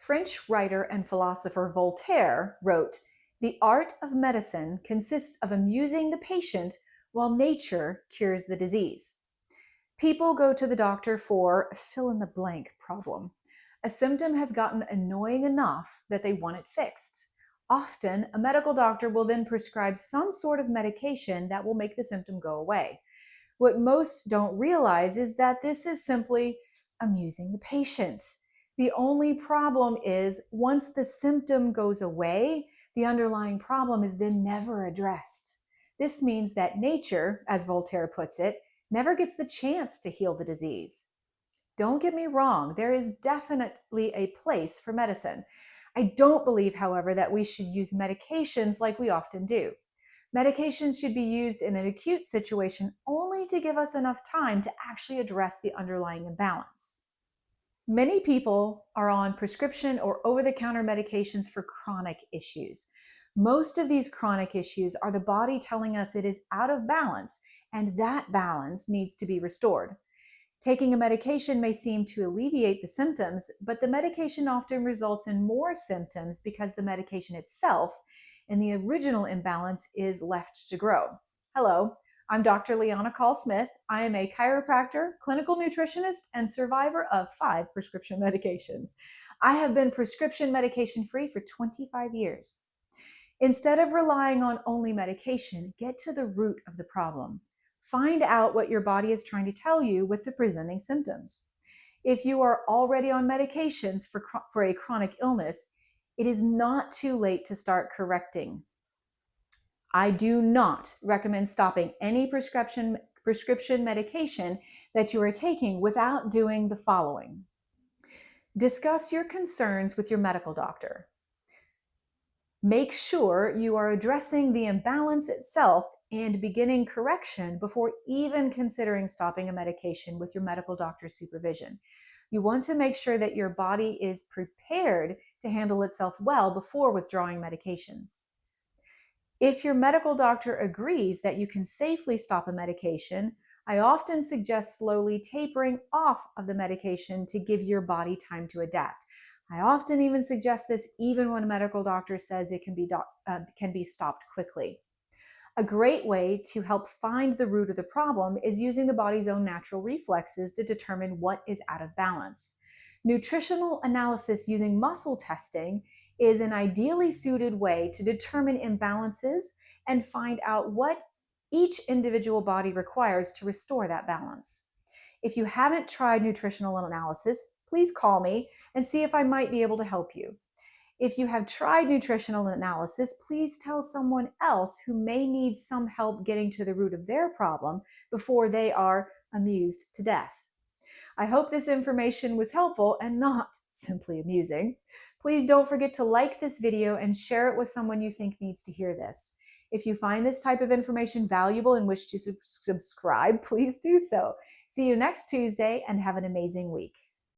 French writer and philosopher Voltaire wrote, "The art of medicine consists of amusing the patient while nature cures the disease." People go to the doctor for fill in the blank problem. A symptom has gotten annoying enough that they want it fixed. Often, a medical doctor will then prescribe some sort of medication that will make the symptom go away. What most don't realize is that this is simply amusing the patient. The only problem is once the symptom goes away, the underlying problem is then never addressed. This means that nature, as Voltaire puts it, never gets the chance to heal the disease. Don't get me wrong, there is definitely a place for medicine. I don't believe, however, that we should use medications like we often do. Medications should be used in an acute situation only to give us enough time to actually address the underlying imbalance. Many people are on prescription or over-the-counter medications for chronic issues. Most of these chronic issues are the body telling us it is out of balance, and that balance needs to be restored. Taking a medication may seem to alleviate the symptoms, but the medication often results in more symptoms because the medication itself and the original imbalance is left to grow. Hello, I'm Dr. Liana Call-Smith. I am a chiropractor, clinical nutritionist, and survivor of 5 prescription medications. I have been prescription medication free for 25 years. Instead of relying on only medication, get to the root of the problem. Find out what your body is trying to tell you with the presenting symptoms. If you are already on medications for a chronic illness, it is not too late to start correcting. I do not recommend stopping any prescription medication that you are taking without doing the following. Discuss your concerns with your medical doctor. Make sure you are addressing the imbalance itself and beginning correction before even considering stopping a medication with your medical doctor's supervision. You want to make sure that your body is prepared to handle itself well before withdrawing medications. If your medical doctor agrees that you can safely stop a medication, I often suggest slowly tapering off of the medication to give your body time to adapt. I often even suggest this even when a medical doctor says it can be stopped quickly. A great way to help find the root of the problem is using the body's own natural reflexes to determine what is out of balance. Nutritional analysis using muscle testing is an ideally suited way to determine imbalances and find out what each individual body requires to restore that balance. If you haven't tried nutritional analysis, please call me and see if I might be able to help you. If you have tried nutritional analysis, please tell someone else who may need some help getting to the root of their problem before they are amused to death. I hope this information was helpful and not simply amusing. Please don't forget to like this video and share it with someone you think needs to hear this. If you find this type of information valuable and wish to subscribe, please do so. See you next Tuesday and have an amazing week.